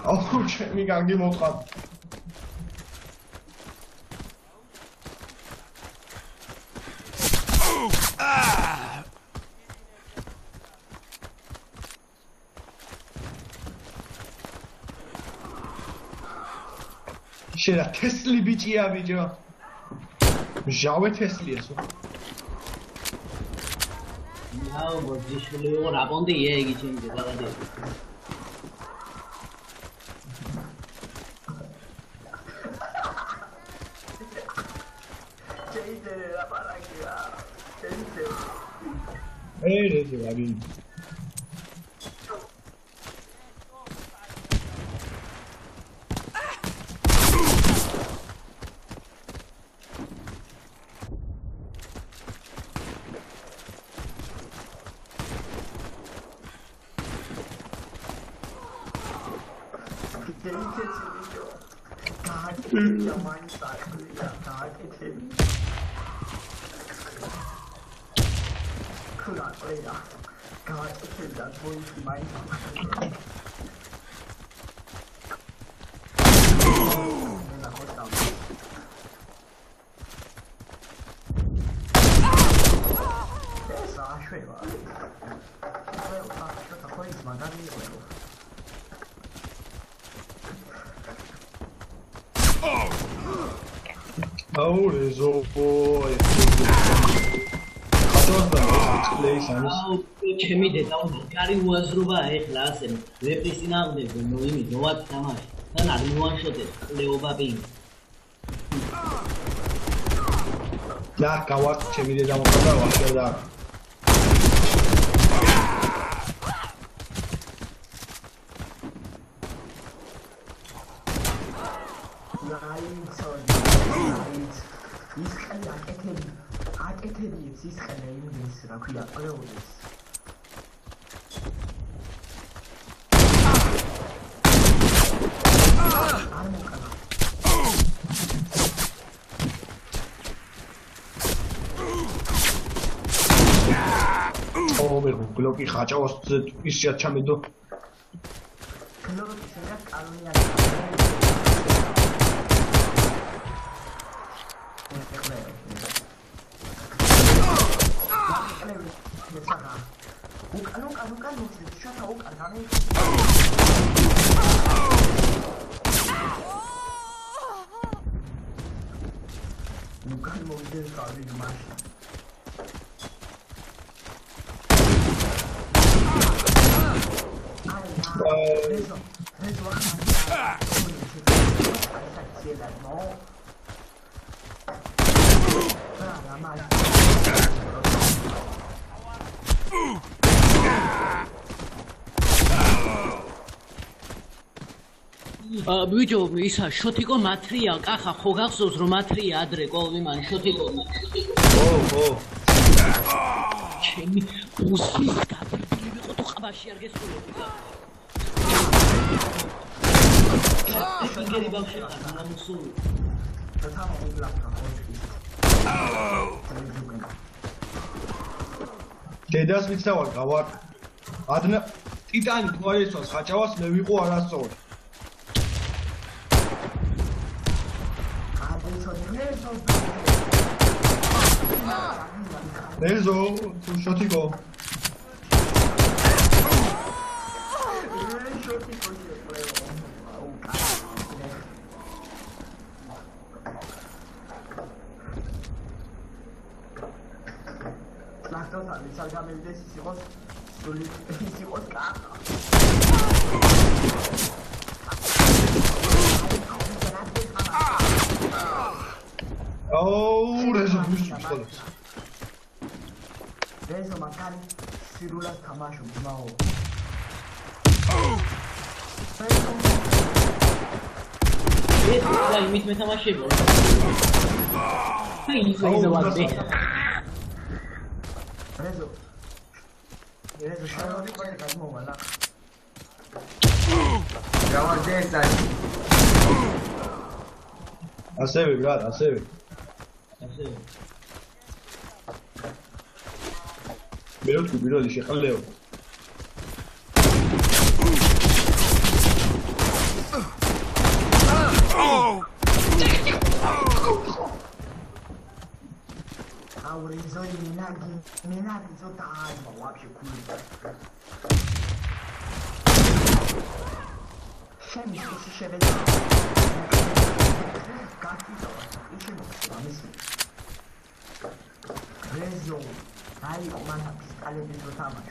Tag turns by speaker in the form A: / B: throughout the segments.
A: აუ ჩემი განგი მოწყარ შედა თესლი ბიჭია ბიჭო ჟავე თესლიას
B: აუ ბოჯიშვილი რა პონდი იგი ჩემი დედავადი
A: Eres de David. Oh, there's all boy.
B: ჩემი დედაუნი კარი უაზრობა ეხლა ასე ვეპრის წინააღმდეგ ნოიმი ნოად თამაში თან არ მოვანშოტეთ ყლეობა პინგი
A: და გავაკ ჩემი დედაუნი და ვახშე და
C: ის ხელი იმის რა ქვია ყლეულის
A: გლოკი ხაჭავს ისე ჩამედო
C: გლოკი შეიძლება კალონია
B: ბიჭო ისა შოთიკო მათრია კახა ხო გახსოვს რომ მათრია ადრე კოლვიმან შოთიკო
A: ო
B: ჩემი უსის გაბილი ვიყო თუ ყბაში არ გესულები შეგერი ბავშვი ხარ მოსული
A: დედას ვიცავარ გავარ ადნა ტიტანი თვალისას ხაჭავას მე ვიყო არასწორი Ezo, tu šotiko. Oh, Rezo,
C: Rezo makari sirula tamashu mao.
B: Дай мит me tamashebo. Hai Rezo vade.
C: Rezo shalo pare kadmo wala. Gava desa.
A: Aseve, brad, aseve. Meu tu virou de checar leu.
C: Aurizo e Minagi totalno, вообще круто. Шеми, si ще vede. Capito? Dice no, ma mi si. Rezo, hai comanda pistale dentro tama.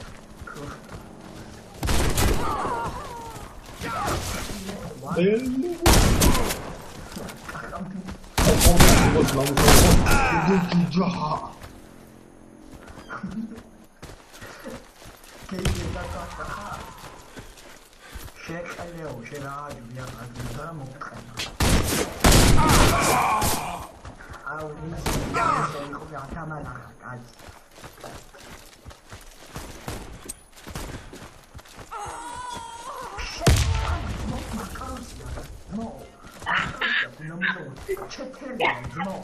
C: შეყელეო შერაჯვია აგდა მოხდა აუ ის იყო ათამალა კაც ნო ჩეთერია ნო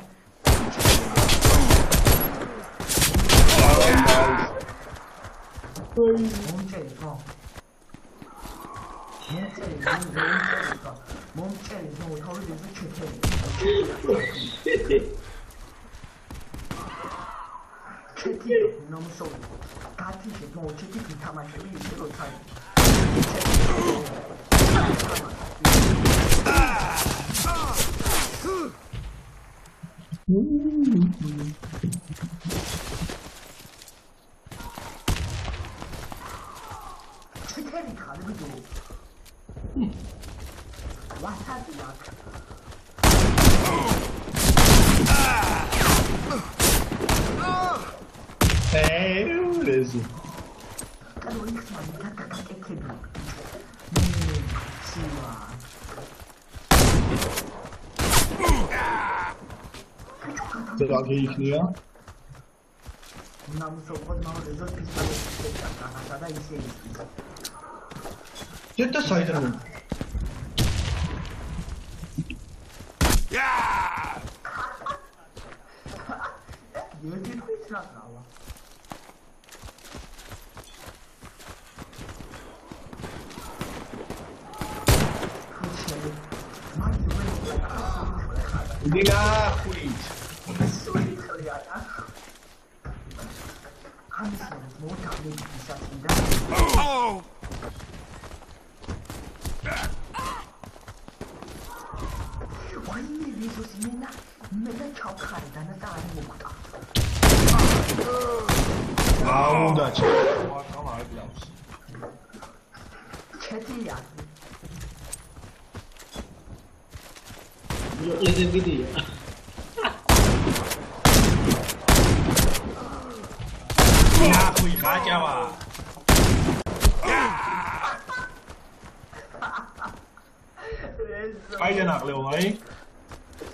C: ონჩეო 멈춰, 너 저리에서 채팅 너무 쏘. 같이 너 채팅 기타만 쳐 이대로 차. 채팅이 가르쳐줘. 와사비야.
A: Beleza. Droga ich nie.
C: Nam sokod ma rezot pistolet da ise.
A: Gdzie to sajdramy?
C: 여기 트위치라 나와.
A: 우리가 트위치. 아우다 저.
C: 채팅이야.
B: Yuk legend gitu ya.
A: Ya, aku kacau. Ayo nak lewat ni.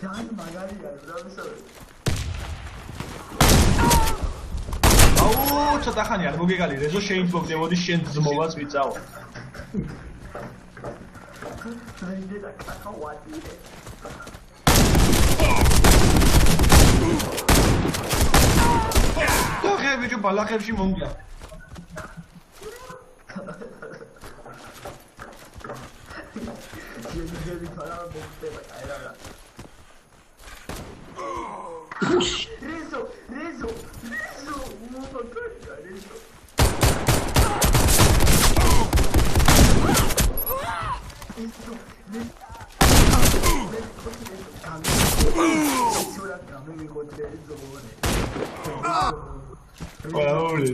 C: Jangan magari ya, berapa
A: აუ ცოტა ხანი არ მოგეგალი რეზო შეიმბოგდებოდი შენ ძმობას ვიწაო და ხე ბიჭო ბალახებში მომგია
C: Rezo,
A: Olha, olha.